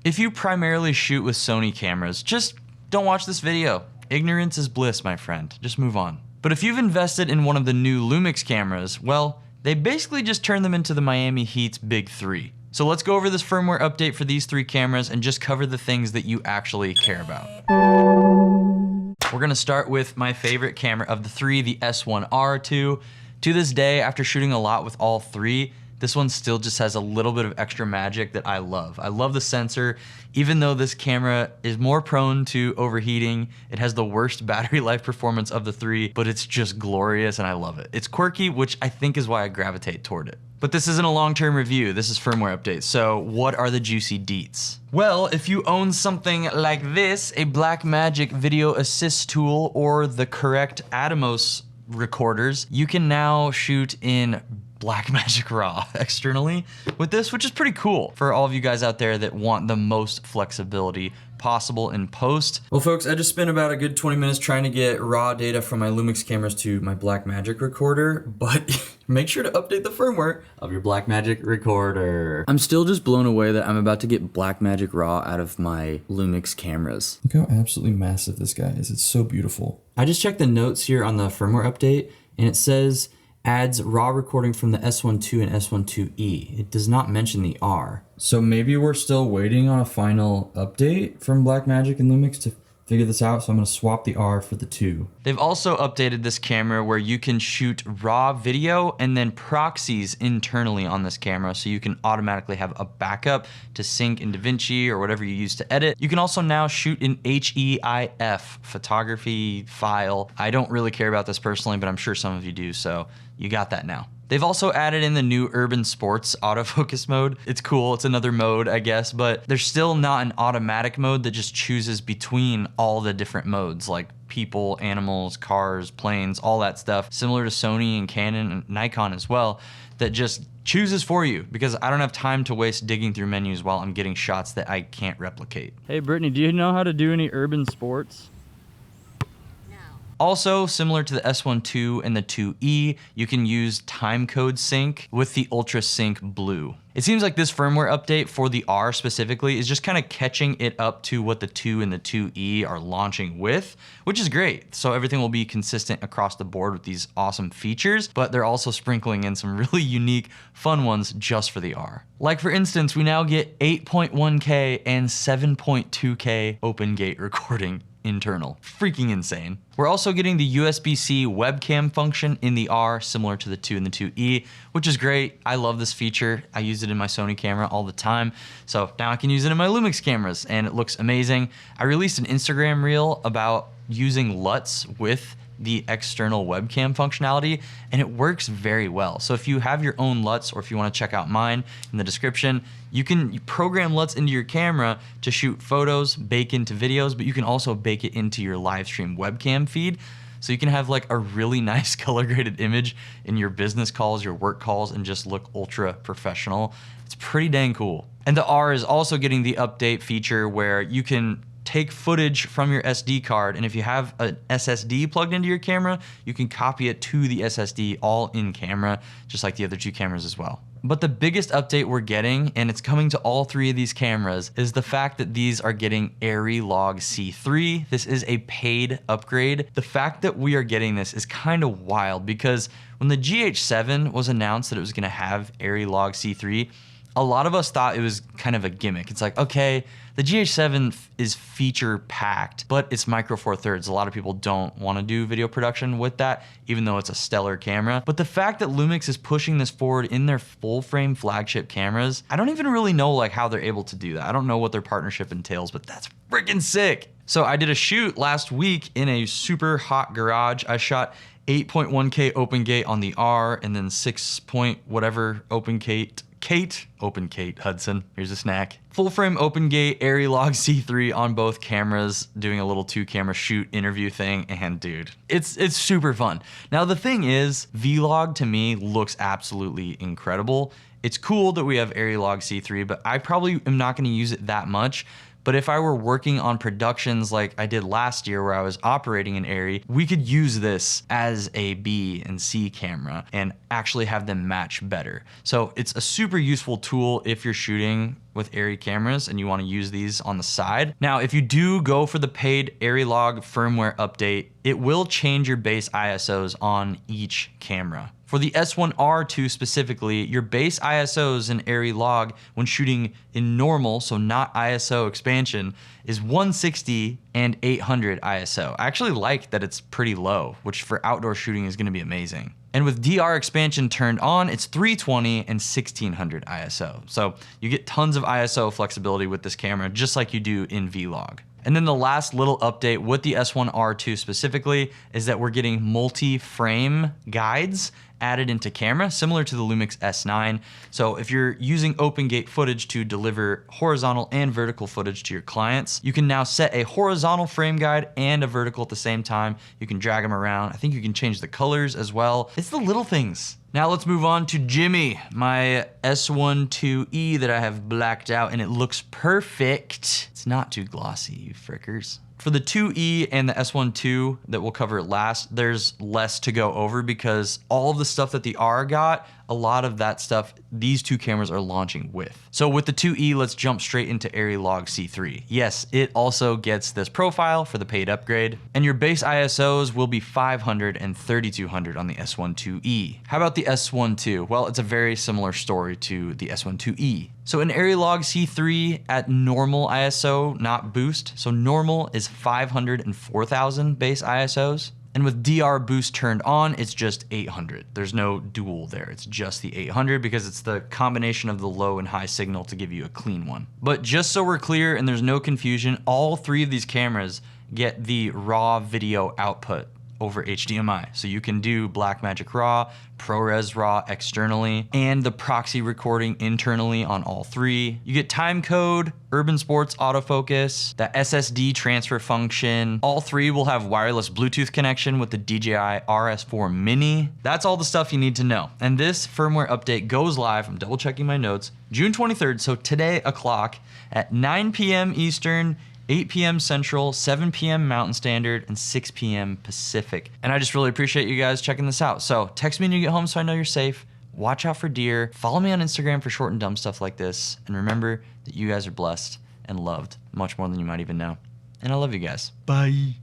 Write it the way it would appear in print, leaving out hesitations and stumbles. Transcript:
If you primarily shoot with Sony cameras, just don't watch this video. Ignorance is bliss, my friend. Just move on. But if you've invested in one of the new Lumix cameras, well, they basically just turned them into the Miami Heat's big three. So let's go over this firmware update for these three cameras and just cover the things that you actually care about. We're gonna start with my favorite camera of the three, the S1R2. To this day, after shooting a lot with all three, this one still just has a little bit of extra magic that I love. I love the sensor. Even though this camera is more prone to overheating, it has the worst battery life performance of the three, but it's just glorious and I love it. It's quirky, which I think is why I gravitate toward it. But this isn't a long-term review, this is firmware updates. So what are the juicy deets? Well, if you own something like this, a Blackmagic video assist tool or the correct Atomos recorders, you can now shoot in Blackmagic RAW externally with this, which is pretty cool for all of you guys out there that want the most flexibility possible in post. Well folks, I just spent about a good 20 minutes trying to get raw data from my Lumix cameras to my Blackmagic recorder, but make sure to update the firmware of your Blackmagic recorder. I'm still just blown away that I'm about to get Blackmagic RAW out of my Lumix cameras. Look how absolutely massive this guy is. It's so beautiful. I just checked the notes here on the firmware update and it says adds raw recording from the S12 and S12E. It does not mention the R. So maybe we're still waiting on a final update from Blackmagic and Lumix to figure this out, so I'm gonna swap the R for the 2. They've also updated this camera where you can shoot raw video and then proxies internally on this camera, so you can automatically have a backup to sync in DaVinci or whatever you use to edit. You can also now shoot in HEIF, photography file. I don't really care about this personally, but I'm sure some of you do, so you got that now. They've also added in the new Urban Sports autofocus mode. It's cool, it's another mode, I guess, but there's still not an automatic mode that just chooses between all the different modes, like people, animals, cars, planes, all that stuff, similar to Sony and Canon and Nikon as well, that just chooses for you, because I don't have time to waste digging through menus while I'm getting shots that I can't replicate. Hey Brittany, do you know how to do any Urban Sports? Also, similar to the S12 and the 2E, you can use timecode sync with the Ultra Sync Blue. It seems like this firmware update for the R specifically is just kind of catching it up to what the 2 and the 2E are launching with, which is great. So everything will be consistent across the board with these awesome features, but they're also sprinkling in some really unique, fun ones just for the R. Like for instance, we now get 8.1K and 7.2K open gate recording internal. Freaking insane. We're also getting the USB-C webcam function in the R, similar to the 2 and the 2E, which is great. I love this feature. I use it in my Sony camera all the time. So now I can use it in my Lumix cameras and it looks amazing. I released an Instagram reel about using LUTs with the external webcam functionality, and it works very well. So if you have your own LUTs, or if you want to check out mine in the description, you can program LUTs into your camera to shoot photos, bake into videos, but you can also bake it into your live stream webcam feed. So you can have like a really nice color graded image in your business calls, your work calls, and just look ultra professional. It's pretty dang cool. And the R is also getting the update feature where you can take footage from your SD card, and if you have an SSD plugged into your camera, you can copy it to the SSD all in camera, just like the other two cameras as well. But the biggest update we're getting, and it's coming to all three of these cameras, is the fact that these are getting ARRI C3. This is a paid upgrade. The fact that we are getting this is kind of wild, because when the GH7 was announced that it was gonna have ARRI C3, a lot of us thought it was kind of a gimmick. It's like, okay, the GH7 is feature packed, but it's micro four thirds. A lot of people don't want to do video production with that, even though it's a stellar camera. But the fact that Lumix is pushing this forward in their full frame flagship cameras, I don't even really know like how they're able to do that. I don't know what their partnership entails, but that's freaking sick. So I did a shoot last week in a super hot garage. I shot 8.1K open gate on the R, and then 6 point whatever open gate. Open Kate Hudson, here's a snack. Full frame open gate ARRI C3 on both cameras, doing a little 2-camera shoot interview thing, and dude, it's super fun. Now the thing is, Vlog to me looks absolutely incredible. It's cool that we have ARRI C3, but I probably am not gonna use it that much. But if I were working on productions like I did last year where I was operating an ARRI, we could use this as a B and C camera and actually have them match better. So it's a super useful tool if you're shooting with ARRI cameras and you want to use these on the side. Now, if you do go for the paid ARRI log firmware update, it will change your base ISOs on each camera. For the S1R2 specifically, your base ISOs in ARRI log when shooting in normal, so not ISO expansion, is 160 and 800 ISO. I actually like that it's pretty low, which for outdoor shooting is gonna be amazing. And with DR expansion turned on, it's 320 and 1600 ISO. So you get tons of ISO flexibility with this camera, just like you do in Vlog. And then the last little update with the S1R2 specifically is that we're getting multi-frame guides added into camera, similar to the Lumix S9. So if you're using open gate footage to deliver horizontal and vertical footage to your clients, you can now set a horizontal frame guide and a vertical at the same time. You can drag them around. I think you can change the colors as well. It's the little things. Now let's move on to Jimmy, my S12E that I have blacked out, and it looks perfect. It's not too glossy, you frickers. For the 2E and the S12 that we'll cover last, there's less to go over because all of the stuff that the R got, a lot of that stuff, these two cameras are launching with. So with the 2E, let's jump straight into ARRI Log C3. Yes, it also gets this profile for the paid upgrade, and your base ISOs will be 500 and 3200 on the S12E. How about the S12? Well, it's a very similar story to the S12E. So in ARRI Log C3 at normal ISO, not boost, so normal is 500 and 4000 base ISOs. And with DR boost turned on, it's just 800. There's no dual there. It's just the 800 because it's the combination of the low and high signal to give you a clean one. But just so we're clear and there's no confusion, all three of these cameras get the raw video output over HDMI. So you can do Blackmagic RAW, ProRes RAW externally, and the proxy recording internally on all three. You get time code, Urban Sports autofocus, the SSD transfer function. All three will have wireless Bluetooth connection with the DJI RS4 Mini. That's all the stuff you need to know. And this firmware update goes live, I'm double checking my notes, June 23rd, so today o'clock at 9 p.m. Eastern, 8 p.m. Central, 7 p.m. Mountain Standard, and 6 p.m. Pacific. And I just really appreciate you guys checking this out. So text me when you get home so I know you're safe. Watch out for deer. Follow me on Instagram for short and dumb stuff like this. And remember that you guys are blessed and loved much more than you might even know. And I love you guys. Bye.